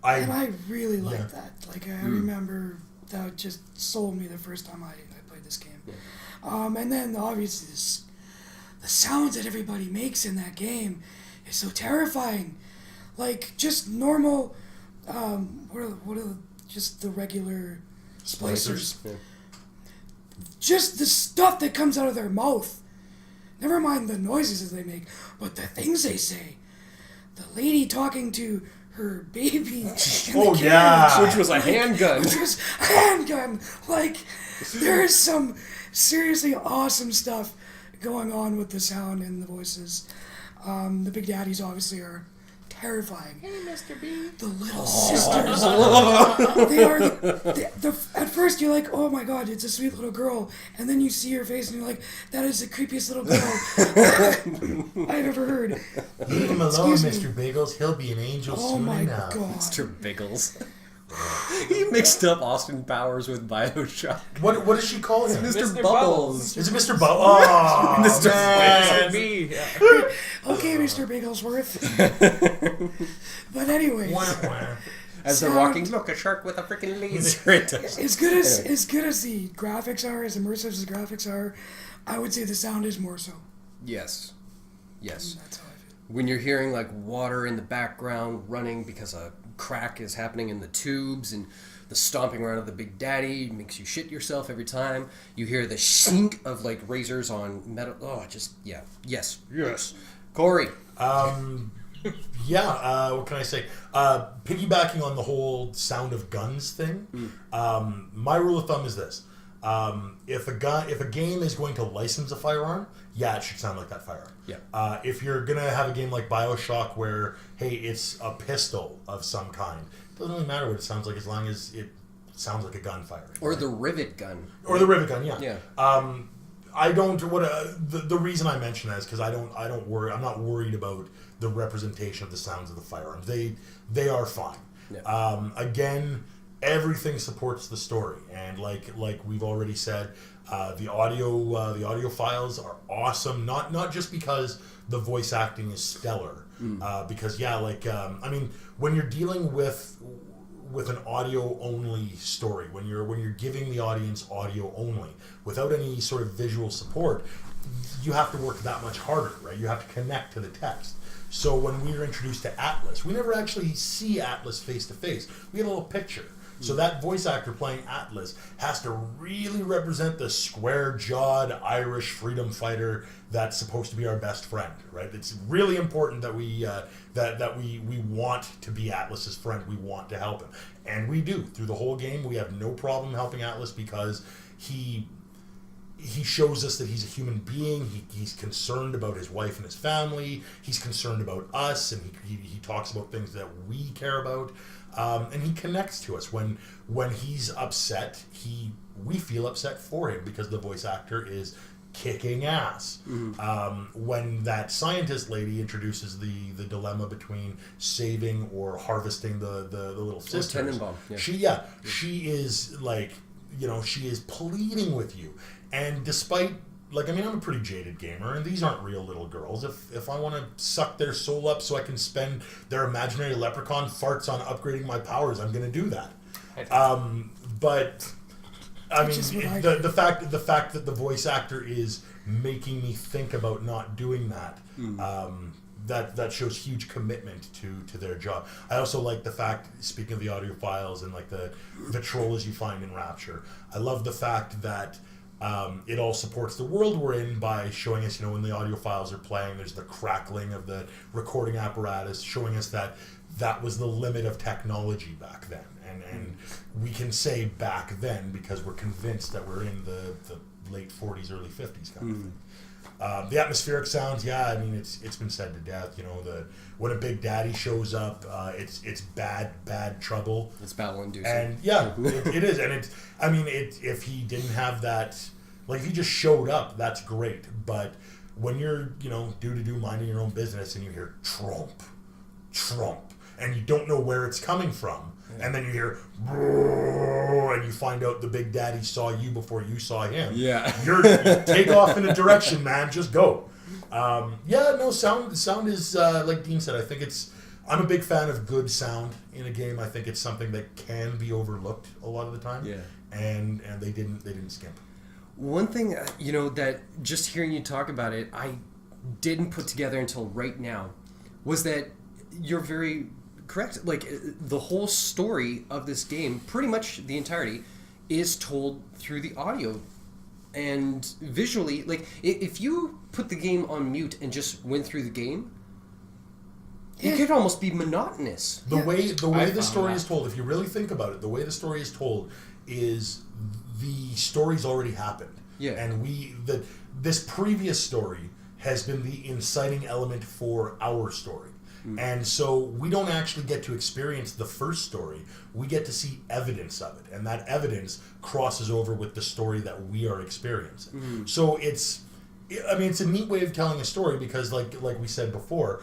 And I really like that. Like, I remember that just sold me the first time I played this game. Yeah. And then, obviously, the sounds that everybody makes in that game is so terrifying. Like, just normal, what are just the regular splicers. Yeah. Just the stuff that comes out of their mouth. Never mind the noises that they make, but the things they say. The lady talking to her baby. Oh, yeah. Which was a handgun. Which was a handgun. Like, there is some seriously awesome stuff going on with the sound and the voices. The Big Daddies obviously are terrifying. Hey, Mr. B. The little sisters. They are at first you're like, oh my god, it's a sweet little girl. And then you see her face and you're like, that is the creepiest little girl I've ever heard. Leave him alone, Mr. Biggles. He'll be an angel soon enough. Oh my god. Mr. Biggles. He mixed up Austin Powers with Bioshock. What does she call him? Mr. Bubbles. Is it Mr. Bubbles? Oh, Mr. B. Okay, Mr. Bigglesworth. But anyway, as they're walking, look, a shark with a freaking laser. as good as the graphics are, as immersive as the graphics are, I would say the sound is more so. Yes. Yes. That's how I feel. When you're hearing like water in the background running because a crack is happening in the tubes, and the stomping around of the Big Daddy makes you shit yourself every time. You hear the shink of like razors on metal. Oh, yes. Cory. What can I say? Piggybacking on the whole sound of guns thing, my rule of thumb is this. If a game is going to license a firearm, it should sound like that firearm. Yeah. If you're going to have a game like Bioshock where, hey, it's a pistol of some kind, it doesn't really matter what it sounds like as long as it sounds like a gun firing. Or right? The rivet gun. Or the rivet gun, yeah. Yeah. I don't. The reason I mention that is because I don't worry. I'm not worried about the representation of the sounds of the firearms. They are fine. Yeah. Again, everything supports the story, and like we've already said, the audio files are awesome. Not just because the voice acting is stellar, because when you're dealing with an audio only story, when you're giving the audience audio only without any sort of visual support, you have to work that much harder, right? You have to connect to the text. So when we are introduced to Atlas, we never actually see Atlas face to face. We get a little picture. So that voice actor playing Atlas has to really represent the square-jawed Irish freedom fighter that's supposed to be our best friend, right? It's really important that we we want to be Atlas's friend. We want to help him, and we do through the whole game. We have no problem helping Atlas because he shows us that he's a human being. He's concerned about his wife and his family. He's concerned about us, and he talks about things that we care about. And he connects to us when he's upset. We feel upset for him because the voice actor is kicking ass. Mm-hmm. When that scientist lady introduces the dilemma between saving or harvesting the little sisters, she is like, she is pleading with you. And despite, I'm a pretty jaded gamer, and these aren't real little girls. If I want to suck their soul up so I can spend their imaginary leprechaun farts on upgrading my powers, I'm going to do that. But I mean, the fact that the voice actor is making me think about not doing that, that shows huge commitment to their job. I also like the fact, speaking of the audio files and like the trolls you find in Rapture, I love the fact that it all supports the world we're in by showing us, when the audio files are playing, there's the crackling of the recording apparatus, showing us that was the limit of technology back then. And we can say back then because we're convinced that we're in the late 40s, early 50s kind of thing. The atmospheric sounds, it's been said to death. When a Big Daddy shows up, it's bad trouble. It's battle-inducing. And it is. And if he didn't have that, if he just showed up, that's great. But when you're, do minding your own business and you hear Trump, and you don't know where it's coming from, and then you hear, and you find out the Big Daddy saw you before you saw him. Yeah. You take off in a direction, man. Just go. Sound is, like Dean said, I think it's I'm a big fan of good sound in a game. I think it's something that can be overlooked a lot of the time. Yeah. And they didn't skimp. One thing, that just hearing you talk about it, I didn't put together until right now, was that you're very correct. Like, the whole story of this game, pretty much the entirety, is told through the audio. And visually, like, if you put the game on mute and just went through the game, it could almost be monotonous. The way the story is told, if you really think about it, the way the story is told is the story's already happened. Yeah. And this previous story has been the inciting element for our story. And so we don't actually get to experience the first story. We get to see evidence of it. And that evidence crosses over with the story that we are experiencing. So it's a neat way of telling a story because like we said before,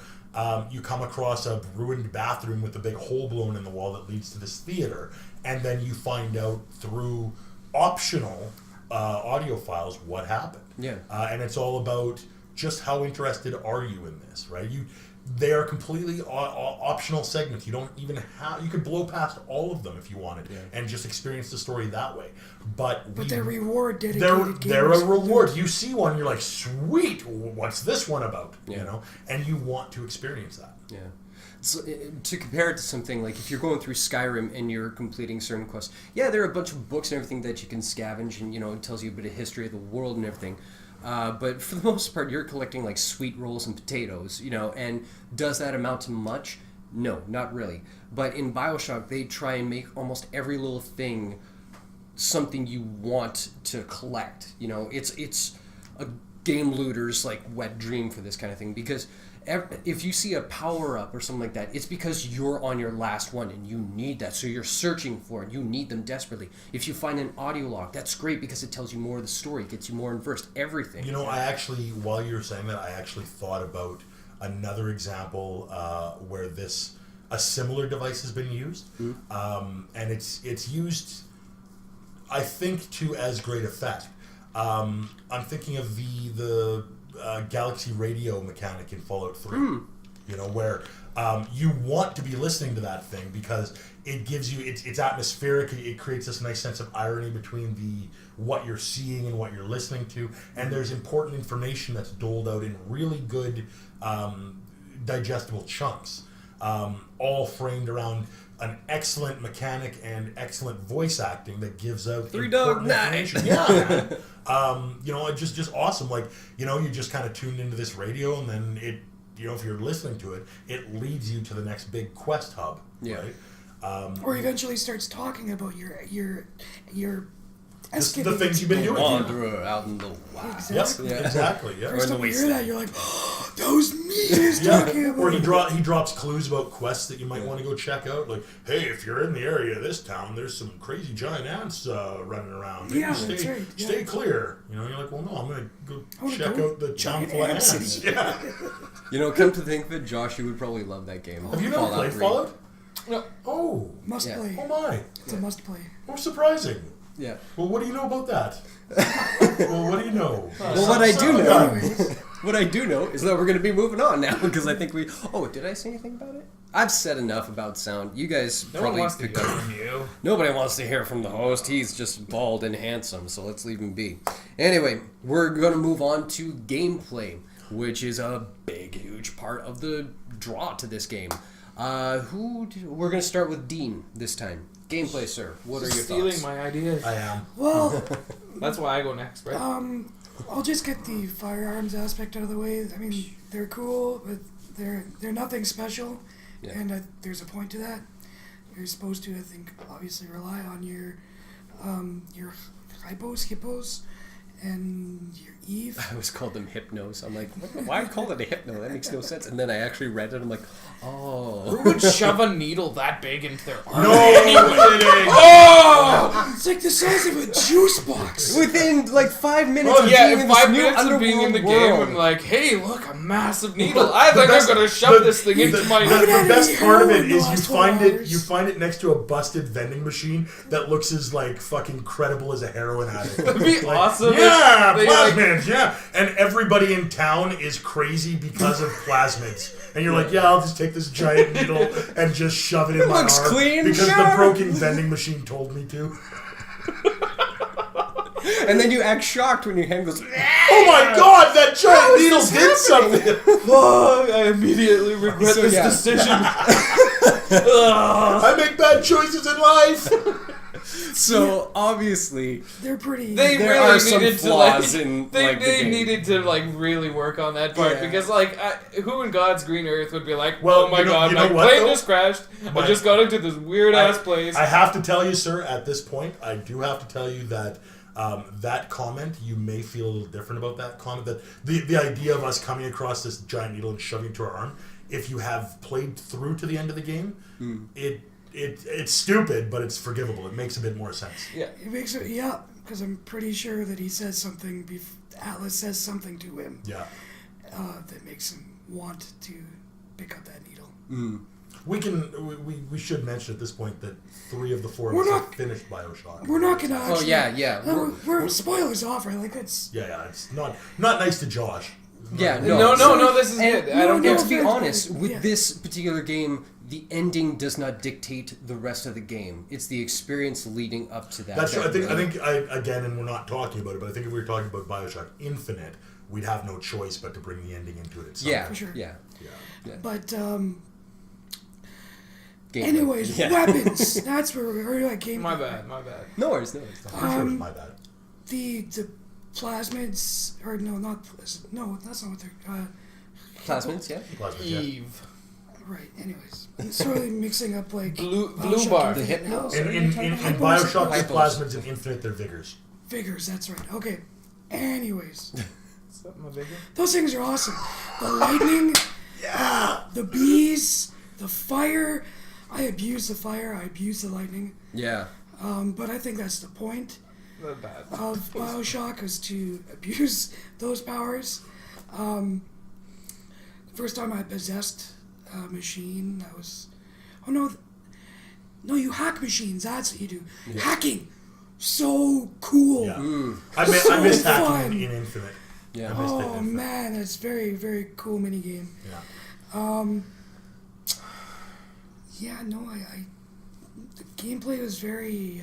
you come across a ruined bathroom with a big hole blown in the wall that leads to this theater. And then you find out through optional audio files what happened. Yeah. And it's all about just how interested are you in this, right? They are completely optional segments. You don't even have. You could blow past all of them if you wanted, and just experience the story that way. But they're reward dedicated. They're a reward. You see one, you're like, sweet. What's this one about? Yeah. And you want to experience that. Yeah. So, to compare it to something like if you're going through Skyrim and you're completing certain quests, there are a bunch of books and everything that you can scavenge, and it tells you a bit of history of the world and everything. But for the most part, you're collecting like sweet rolls and potatoes, and does that amount to much? No, not really. But in Bioshock, they try and make almost every little thing something you want to collect. It's a game looter's like wet dream for this kind of thing because if you see a power-up or something like that, it's because you're on your last one and you need that. So you're searching for it. You need them desperately. If you find an audio log, that's great because it tells you more of the story, gets you more versed, everything. I actually, while you were saying that, I actually thought about another example where a similar device has been used. And it's used, I think, to as great effect. I'm thinking of the Galaxy radio mechanic in Fallout 3, where you want to be listening to that thing because it gives you, it's atmospheric, it creates this nice sense of irony between what you're seeing and what you're listening to, and there's important information that's doled out in really good digestible chunks, all framed around an excellent mechanic and excellent voice acting that gives out Three Dog Night. Yeah. It's just awesome. Like, you just kind of tuned into this radio, and then it, if you're listening to it, it leads you to the next big quest hub. Yeah. Right? Or eventually starts talking about your the things you've been doing. Wanderer out in the wild. Exactly. Yep. Exactly. Yeah. First time you hear that, you're like, oh, that was me he's talking about. Or he drops clues about quests that you might want to go check out. Like, hey, if you're in the area of this town, there's some crazy giant ants running around. Maybe that's right. Stay clear. You're like, well, no, I'm going to go check out the town full of ants. Yeah. Come to think of it, Josh, you would probably love that game. Have you never played Fallout? No. Oh. Must play. Oh my. It's a must play. How surprising. Yeah. Well, what do you know about that? Well, what do you know? Well, what I do know is that we're going to be moving on now because I think did I say anything about it? I've said enough about sound. You guys probably wants to hear from you. Nobody wants to hear from the host. He's just bald and handsome, so let's leave him be. Anyway, we're going to move on to gameplay, which is a big, huge part of the draw to this game. We're going to start with Dean this time. Gameplay, sir. What are your thoughts? Stealing my ideas. I am. Well, that's why I go next, right? I'll just get the firearms aspect out of the way. I mean, they're cool, but they're nothing special, and there's a point to that. You're supposed to, I think, obviously rely on your hippos, and your Eve. I always called them hypnos. I'm like, why call it a hypno? That makes no sense. And then I actually read it. I'm like, oh. Who would shove a needle that big into their arm? No kidding. Oh! It's like the size of a juice box. Within like 5 minutes Oh, of yeah, being in in this 5 new minutes of being in the game, world. I'm like, hey, look, a massive needle. I think I'm going to shove this thing into my... The best part of it is you $12. find it next to a busted vending machine that looks as like fucking credible as a heroin addict. That'd be awesome. Yeah. Yeah, They, like- plasmids, yeah. And everybody in town is crazy because of plasmids. And you're like, yeah, I'll just take this giant needle and just shove it in my looks arm. clean, Because sure. the broken vending machine told me to. And then you act shocked when your hand goes. Oh my god, that giant needle did something! Oh, I immediately regret So, this yeah. decision. I make bad choices in life! So obviously, They're pretty. They there really are some needed to flaws like. in They, like the they game. needed to like really work on that part Yeah. because like who in God's green earth would be like, Well, oh my you know- god, you my know what, plane though? just crashed. I My- just got into this weird ass place. I have to tell you, sir, at this point, I do have to tell you that that comment, you may feel a little different about that comment. That the idea of us coming across this giant needle and shoving it to our arm, if you have played through to the end of the game, it's stupid, but it's forgivable. It makes a bit more sense. Yeah. It makes it, yeah, because I'm pretty sure that he says something. Atlas says something to him. Yeah. That makes him want to pick up that needle. We should mention at this point that 3 of the 4 of We're us not- have finished Bioshock. We're not gonna. Actually, yeah. No, we're spoilers off, right? Like it's. Yeah, it's not nice to Josh. Yeah, No, this is And, good. I don't and care. to be honest, with Yeah. this particular game, the ending does not dictate the rest of the game. It's the experience leading up to that. That's true. that I really- think again, and we're not talking about it, but I think if we were talking about Bioshock Infinite, we'd have no choice but to bring the ending into it. At some Yeah, For sure. yeah. But Gameplay. anyways, Yeah. weapons. That's where we're like game. My bad. No worries. I'm pretty sure it's my bad. The plasmids, or no, not no, that's not what they're. Plasmids, yeah. Plasma jet. Eve. Right. Anyways, I'm sorely mixing up like Blue Bioshock bar. The Infinite hypnos? now. In Hypos. Bioshock, they're Hypos. plasmids. In Infinite, they're vigors. Figures. That's right. Okay. Anyways, Something bigger. those things are awesome. The lightning. Yeah. The bees. The fire. I abuse the fire. I abuse the lightning. Yeah. But I think that's the point Not bad. of Bioshock is to abuse those powers. First time I possessed a machine, that was... Oh, no. No, you hack machines. That's what you do. Yeah. Hacking. So cool. Yeah. Mm. I So missed fun. hacking in Infinite. Yeah. I missed it in Oh, Infinite. man. That's very, very cool minigame. Yeah. Yeah, no, the gameplay was very,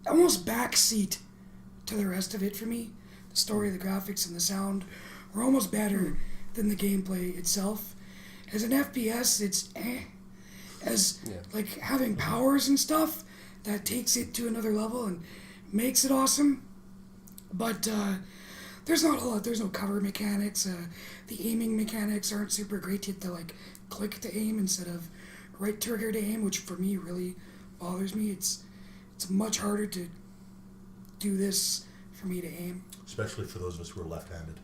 almost backseat to the rest of it for me. The story, the graphics, and the sound were almost better than the gameplay itself. As an FPS, it's As, like, having powers and stuff, that takes it to another level and makes it awesome. But, there's not a lot. There's no cover mechanics. The aiming mechanics aren't super great. You have to like click to aim instead of right trigger to aim, which for me really bothers me. It's much harder to do this for me to aim. Especially for those of us who are left-handed.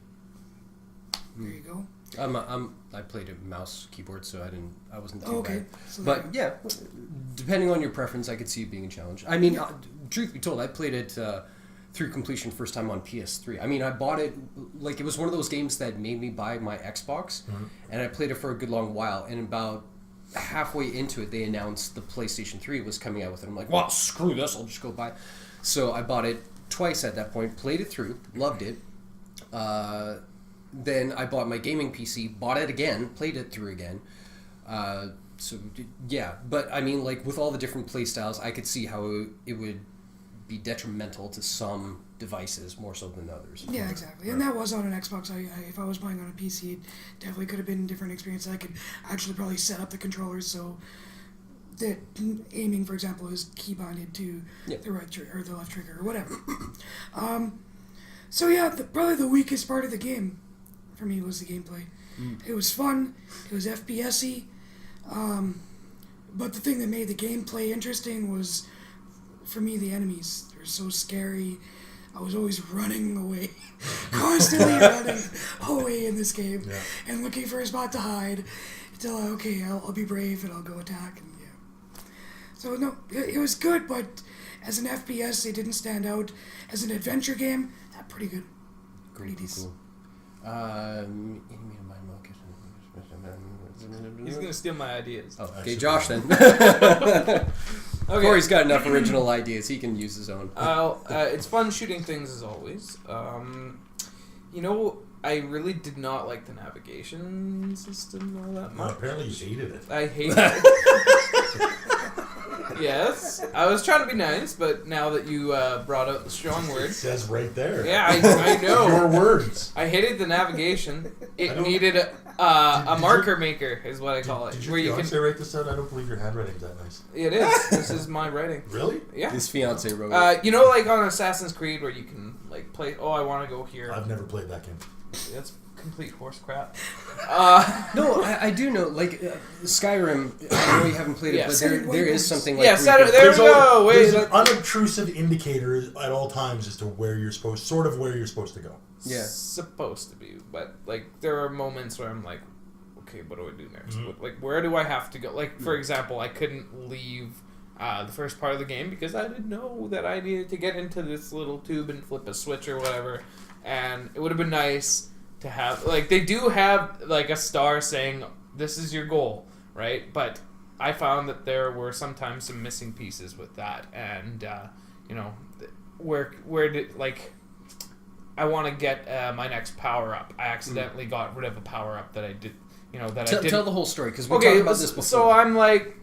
There you go. I played a mouse keyboard, so I wasn't too Okay. bad. So But yeah, depending on your preference, I could see it being a challenge. I mean, truth be told, I played it through completion first time on PS3. I mean, I bought it, like, it was one of those games that made me buy my Xbox, and I played it for a good long while, and about halfway into it, they announced the PlayStation 3 was coming out with it. I'm like, well, screw this, I'll just go buy. So I bought it twice at that point, played it through, loved it. Then I bought my gaming PC, bought it again, played it through again. So, yeah, but I mean, like, with all the different play styles, I could see how it would be detrimental to some devices more so than others. yeah, exactly. And that was on an Xbox. If I was playing on a PC, it definitely could have been a different experience. I could actually probably set up the controllers so that aiming, for example, is keybinded to the right trigger or the left trigger or whatever. So yeah, probably the weakest part of the game for me was the gameplay. It was fun. It was FPS-y. But the thing that made the gameplay interesting was, for me, the enemies. They were so scary. I was always running away, constantly running away in this game, and looking for a spot to hide until I'll be brave and I'll go attack. And so no, it was good, but as an FPS, it didn't stand out. As an adventure game, pretty good, pretty decent. Cool. He's gonna steal my ideas. Oh, okay, Josh then. Okay. Cory's got enough original ideas. He can use his own. It's fun shooting things as always. I really did not like the navigation system all that much. Apparently you hated it. I hated it. Yes. I was trying to be nice, but now that you brought out the strong It words. says right there. Yeah, I know. Your words. I hated the navigation. It needed a marker maker, is what I call it. Did where you your fiance write this out? I don't believe your handwriting's that nice. It is. This is my writing. Really? Yeah. His fiance wrote it. Like on Assassin's Creed where you can like play. Oh, I want to go here. I've never played that game. That's complete horse crap. No, I do know. Like Skyrim, I know you haven't played it, Yeah. but there is something like. Yeah, there we go. There's Wait. an unobtrusive indicator at all times as to where you're supposed to go. Yeah. Supposed to be, but like there are moments where I'm like, okay, what do I do next? Mm-hmm. Like, where do I have to go? Like, for example, I couldn't leave the first part of the game because I didn't know that I needed to get into this little tube and flip a switch or whatever. And it would have been nice to have, like, they do have like a star saying this is your goal, right? But I found that there were sometimes some missing pieces with that, and where did like. I want to get my next power up. I accidentally got rid of a power up that I did. I didn't. Tell the whole story because we talked about this before. So I'm like,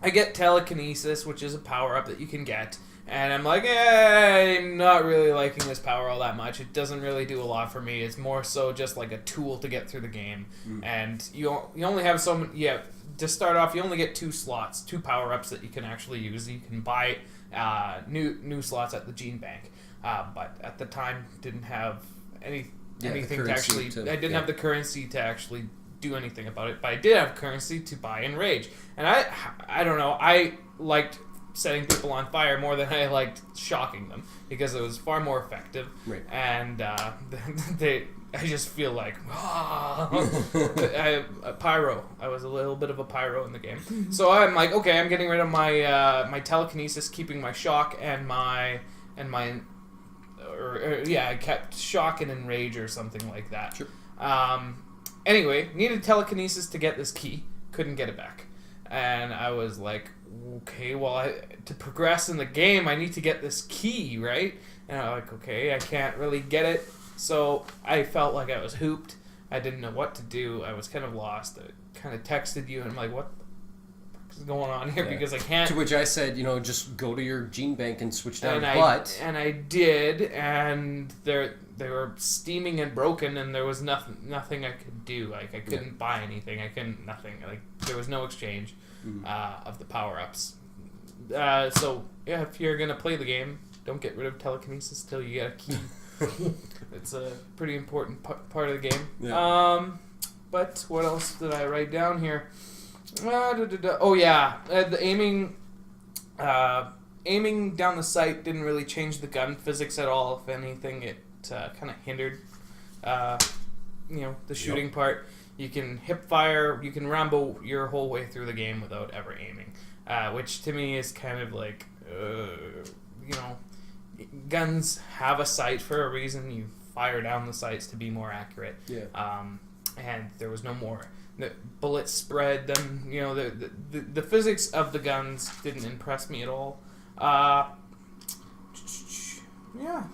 I get telekinesis, which is a power up that you can get, and I'm like, I'm not really liking this power all that much. It doesn't really do a lot for me. It's more so just like a tool to get through the game, and you only have so many. Yeah, to start off, you only get 2 slots, 2 power ups that you can actually use. You can buy new slots at the gene bank. But at the time, didn't have anything to actually. I didn't have the currency to actually do anything about it. But I did have currency to buy Enrage, and I don't know. I liked setting people on fire more than I liked shocking them because it was far more effective. Right. And I just feel like pyro. I was a little bit of a pyro in the game, so I'm like, okay, I'm getting rid of my my telekinesis, keeping my shock and my. I kept shock and enrage or something like that. Sure. Anyway, needed telekinesis to get this key. Couldn't get it back. And I was like, okay, well, to progress in the game, I need to get this key, right? And I'm like, okay, I can't really get it. So I felt like I was hooped. I didn't know what to do. I was kind of lost. I kind of texted you, and I'm like, what is going on here? Because I can't. To which I said, just go to your gene bank and switch down. And I did, and they were steaming and broken, and there was nothing I could do. Like I couldn't buy anything. I couldn't nothing. Like there was no exchange of the power ups. So yeah, if you're gonna play the game, don't get rid of telekinesis till you get a key. It's a pretty important part of the game. Yeah. But what else did I write down here? Oh yeah, the aiming down the sight didn't really change the gun physics at all. If anything, it kind of hindered, the shooting part. You can hip fire, you can Rambo your whole way through the game without ever aiming, which to me is kind of like, guns have a sight for a reason. You fire down the sights to be more accurate. Yeah. And there was no more. The bullets spread them. The physics of the guns didn't impress me at all. Yeah,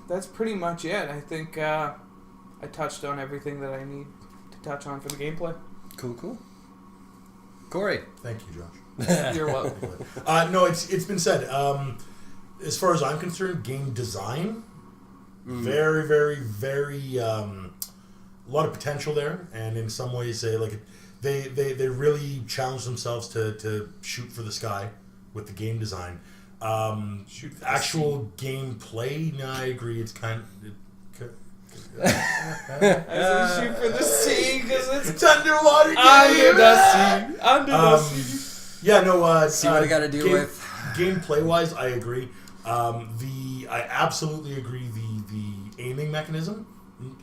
that's pretty much it. I think I touched on everything that I need to touch on for the gameplay. Cool. Cory. Thank you, Josh. You're welcome. No, it's been said. As far as I'm concerned, game design, very, very, very, a lot of potential there, and in some ways, they really challenge themselves to shoot for the sky with the game design. Actual gameplay, no, I agree. It's kind of. I say shoot for the sea because it's underwater. Under the sea. Yeah, no. See what I got to do with gameplay wise. I agree. I absolutely agree. The aiming mechanism.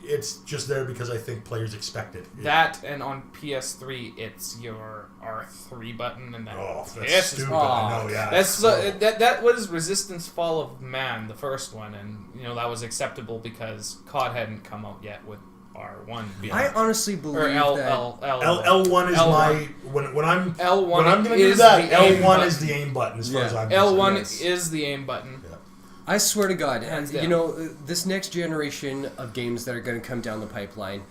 It's just there because I think players expect it. That and on PS3, it's your R3 button, and that's stupid. I know, yeah. That was Resistance Fall of Man, the first one, and that was acceptable because COD hadn't come out yet with R1. I honestly believe or L1 is L1. my when I'm L1 when I'm gonna do is that. the aim L1 button. is the aim button as far as I'm L1 concerned. is the aim button. I swear to God, Hands you down. know, this next generation of games that are going to come down the pipeline,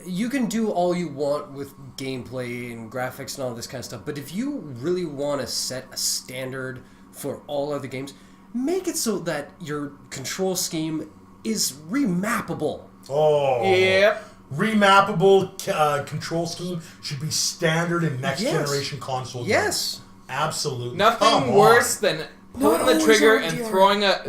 you can do all you want with gameplay and graphics and all this kind of stuff, but if you really want to set a standard for all other games, make it so that your control scheme is remappable. Oh. Yep. Remappable control scheme should be standard in next Yes. generation console games. Yes. Absolutely. Nothing Come worse on. than Not pulling the always trigger on and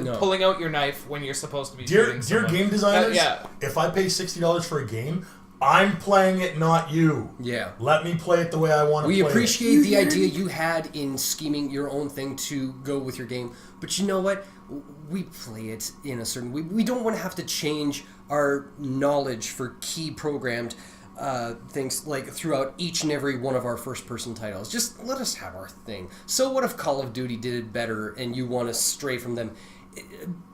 DR. pulling out your knife when you're supposed to be Dear shooting someone. game designers, yeah. if I pay $60 for a game, I'm playing it, not you. Yeah. Let me play it the way I want to play We it. appreciate You the hear idea me? you had in scheming your own thing to go with your game, but you know what? We play it in a certain... We don't want to have to change our knowledge for key programmed things like throughout each and every one of our first-person titles. Just let us have our thing. So what if Call of Duty did it better and you want to stray from them?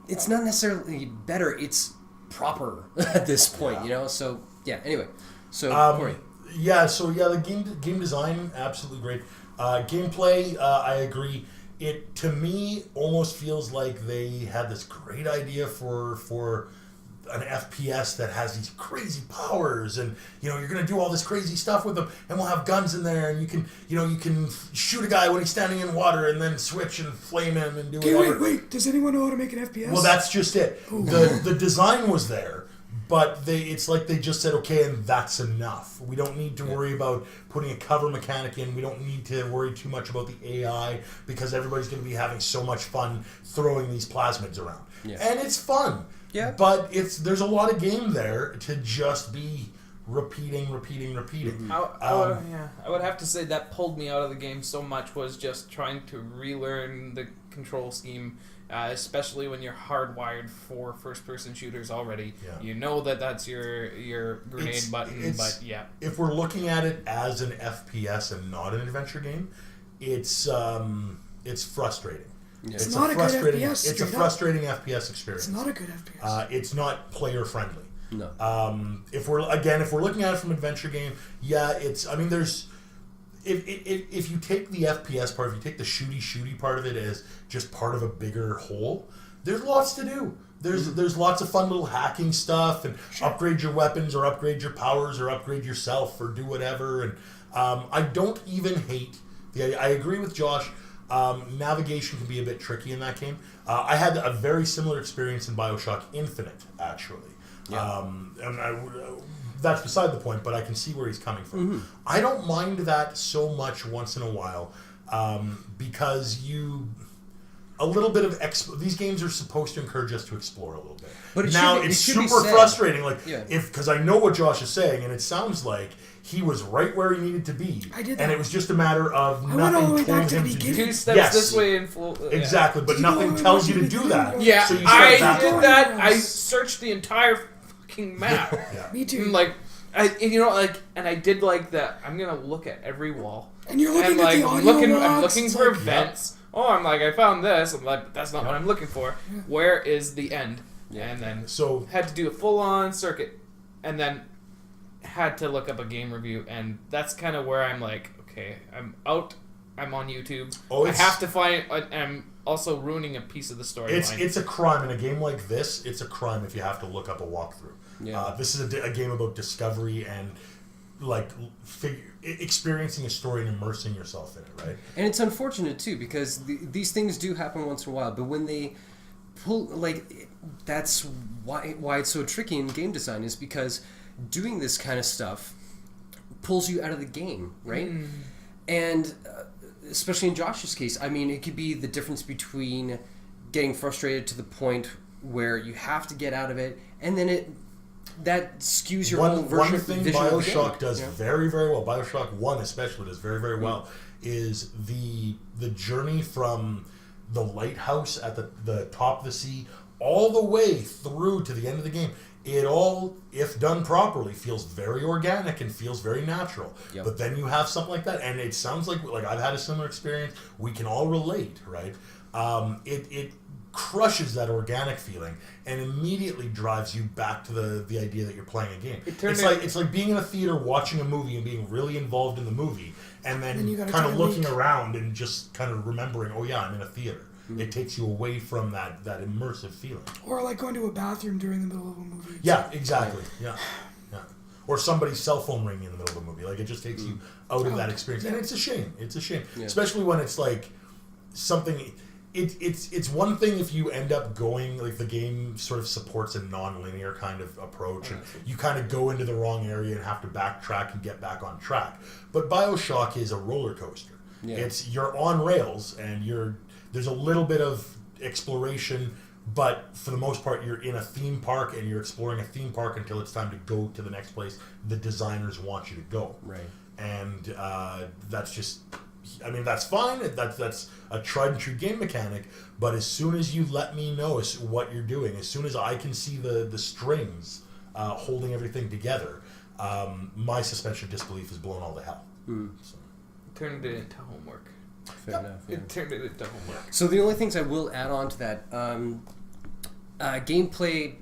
It's not necessarily better, it's proper at this point, you know? So, yeah, anyway. So, Cory. The game design, absolutely great. Gameplay, I agree. It, to me, almost feels like they had this great idea for an FPS that has these crazy powers, and you're going to do all this crazy stuff with them, and we'll have guns in there, and you can shoot a guy when he's standing in water, and then switch and flame him and do Okay, whatever. wait. Does anyone know how to make an FPS? Well, that's just it. The design was there, but it's like they just said, okay, and that's enough. We don't need to worry about putting a cover mechanic in. We don't need to worry too much about the AI because everybody's going to be having so much fun throwing these plasmids around. Yeah. And it's fun. Yeah. But there's a lot of game there to just be repeating. Mm-hmm. I would have to say that pulled me out of the game so much was just trying to relearn the control scheme, especially when you're hardwired for first-person shooters already. Yeah. You know that's your grenade button, but yeah. If we're looking at it as an FPS and not an adventure game, it's frustrating. Yeah. It's not a good FPS, It's a straight up. frustrating FPS experience. It's not a good FPS. It's not player friendly. No. If we're looking at it from adventure game, there's if you take the FPS part, if you take the shooty part of it as just part of a bigger whole, there's lots to do. There's lots of fun little hacking stuff and upgrade your weapons or upgrade your powers or upgrade yourself or do whatever. And I don't even hate I agree with Josh. Navigation can be a bit tricky in that game. I had a very similar experience in Bioshock Infinite, actually. Yeah. That's beside the point, but I can see where he's coming from. Mm-hmm. I don't mind that so much once in a while because a little bit of these games are supposed to encourage us to explore a little bit. But it it's should be super said. frustrating. Yeah. Because I know what Josh is saying, and it sounds like he was right where he needed to be. I did and that. it was just a matter of I went all the way nothing told back to him the to do. beginning. 2 steps Yes. this way and full. Exactly, but Did you know nothing I tells you watched to the do video? that. Yeah, So you I start did back- that. I Yes. searched the entire fucking map. Yeah. Me too. And I did like that. I'm gonna look at every wall. And you're looking And at like the audio I'm logs, looking it's for like- vents. Oh, I'm like, I found this. I'm like, but that's not what I'm looking for. Yeah. Where is the end? Yeah. And then So had to do a full-on circuit, and then had to look up a game review, and that's kind of where I'm like, okay, I'm out. I'm on YouTube. I have to find. I'm also ruining a piece of the storyline. it's a crime in a game like this. It's a crime if you have to look up a walkthrough. Yeah. This is a game about discovery and experiencing a story and immersing yourself in it, right? And it's unfortunate too because these things do happen once in a while. But when they pull, that's why it's so tricky in game design is because doing this kind of stuff pulls you out of the game, right? And especially in Josh's case, I mean, it could be the difference between getting frustrated to the point where you have to get out of it, and then that skews your whole One vision thing of the Bioshock game, does very, very well, Bioshock 1 especially does very, very well, is the journey from the lighthouse at the top of the sea all the way through to the end of the game. It all, if done properly, feels very organic and feels very natural. Yep. But then you have something like that, and it sounds like I've had a similar experience. We can all relate, right? It crushes that organic feeling and immediately drives you back to the idea that you're playing a game. It's like being in a theater watching a movie and being really involved in the movie, and then kind of looking around and just kind of remembering, oh yeah, I'm in a theater. It takes you away from that immersive feeling. Or like going to a bathroom during the middle of a movie. Yeah, exactly. Yeah. Or somebody's cell phone ringing in the middle of a movie. Like, it just takes you out of that experience. And it's a shame. It's a shame. Yeah. Especially when it's like something... It's one thing if you end up going, like, the game sort of supports a non-linear kind of approach, and you kind of go into the wrong area and have to backtrack and get back on track. But Bioshock is a roller coaster. Yeah. You're on rails, and there's a little bit of exploration, but for the most part, you're in a theme park, and you're exploring a theme park until it's time to go to the next place the designers want you to go. Right. And that's just... I mean, that's fine. That's a tried and true game mechanic. But as soon as you let me know what you're doing, as soon as I can see the strings holding everything together, my suspension of disbelief is blown all to hell. So. Turned it into homework. Fair enough. Yeah. It turned it into homework. So the only things I will add on to that, gameplay,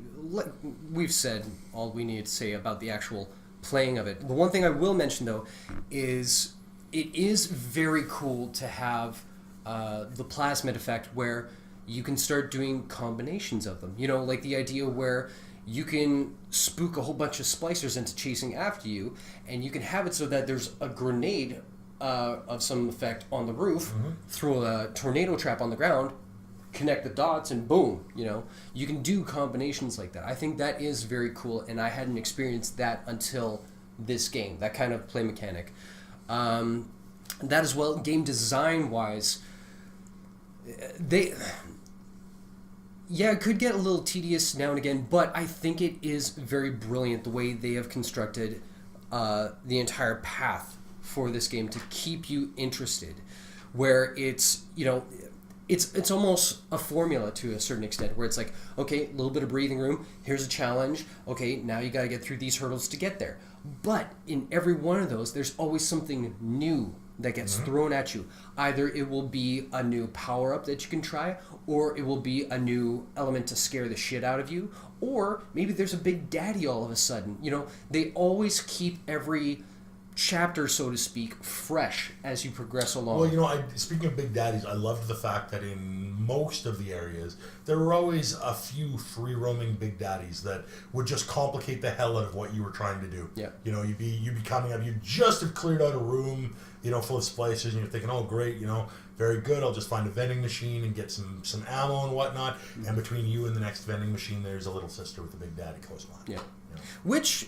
we've said all we need to say about the actual playing of it. The one thing I will mention, though, is... it is very cool to have the plasmid effect where you can start doing combinations of them. You know, like the idea where you can spook a whole bunch of splicers into chasing after you, and you can have it so that there's a grenade of some effect on the roof, throw a tornado trap on the ground, connect the dots, and boom, you know. You can do combinations like that. I think that is very cool, and I hadn't experienced that until this game, that kind of play mechanic. That as well, game design wise, it could get a little tedious now and again, but I think it is very brilliant the way they have constructed the entire path for this game to keep you interested, where it's, you know, it's almost a formula to a certain extent, where it's like, okay, a little bit of breathing room, here's a challenge, okay, now you gotta get through these hurdles to get there. But in every one of those, there's always something new that gets thrown at you. Either it will be a new power-up that you can try, or it will be a new element to scare the shit out of you, or maybe there's a big daddy all of a sudden. You know, they always keep every chapter, so to speak, fresh as you progress along. Well, you know, speaking of big daddies, I loved the fact that in most of the areas, there were always a few free-roaming big daddies that would just complicate the hell out of what you were trying to do. Yeah. You know, you'd be coming up, you just have cleared out a room, you know, full of splicers, and you're thinking, oh, great, you know, very good, I'll just find a vending machine and get some ammo and whatnot, and between you and the next vending machine, there's a little sister with a big daddy close by. Yeah. Which,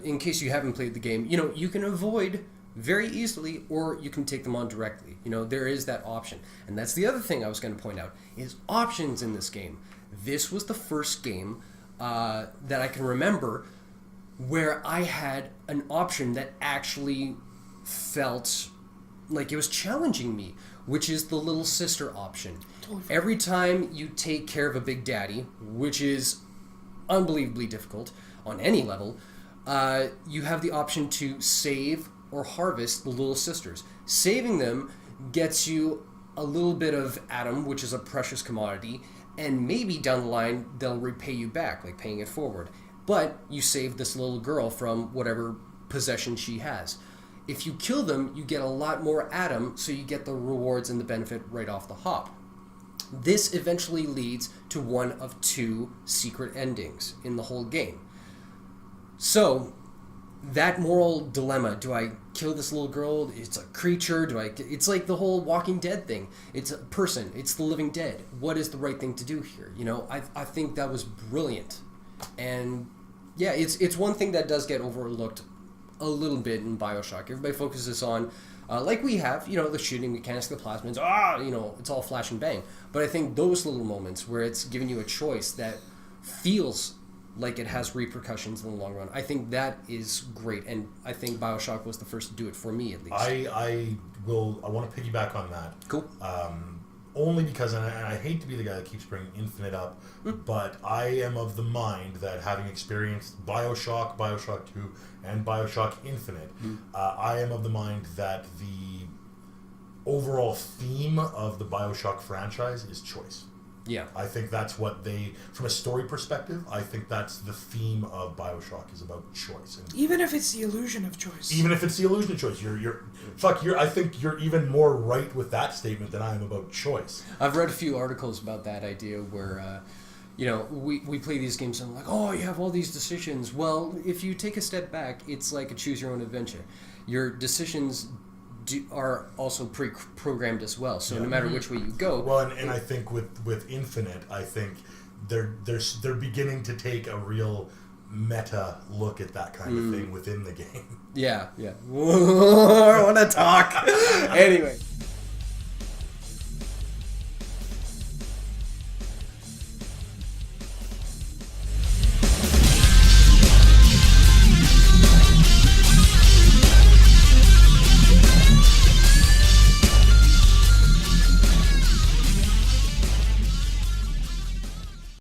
in case you haven't played the game, you know, you can avoid very easily, or you can take them on directly. You know, there is that option. And that's the other thing I was going to point out, is options in this game. This was the first game that I can remember where I had an option that actually felt like it was challenging me, which is the little sister option. Every time you take care of a big daddy, which is unbelievably difficult on any level, you have the option to save or harvest the little sisters. Saving them gets you a little bit of Atom, which is a precious commodity, and maybe down the line they'll repay you back, like paying it forward. But you save this little girl from whatever possession she has. If you kill them, you get a lot more Atom, so you get the rewards and the benefit right off the hop. This eventually leads to one of two secret endings in the whole game. So, that moral dilemma, do I kill this little girl? It's a creature. It's like the whole Walking Dead thing. It's a person. It's the living dead. What is the right thing to do here? You know, I think that was brilliant. And yeah, it's one thing that does get overlooked a little bit in Bioshock. Everybody focuses on, like we have, you know, the shooting mechanics, the plasmids, you know, it's all flash and bang. But I think those little moments where it's giving you a choice that feels like it has repercussions in the long run, I think that is great, and I think Bioshock was the first to do it for me, at least. I want to piggyback on that. Cool. Only because, and I hate to be the guy that keeps bringing Infinite up, but I am of the mind that having experienced Bioshock, Bioshock 2, and Bioshock Infinite, I am of the mind that the overall theme of the Bioshock franchise is choice. Yeah. I think that's what they, from a story perspective, I think that's the theme of Bioshock is about choice. And even if it's the illusion of choice. even if it's the illusion of choice, I think you're even more right with that statement than I am about choice. I've read a few articles about that idea where, we play these games and I'm like, oh, you have all these decisions. Well, if you take a step back, it's like a choose your own adventure. Your decisions are also pre-programmed as well. So no matter which way you go. Well, and I think with Infinite, I think they're beginning to take a real meta look at that kind of thing within the game. Yeah. I want to talk. Anyway.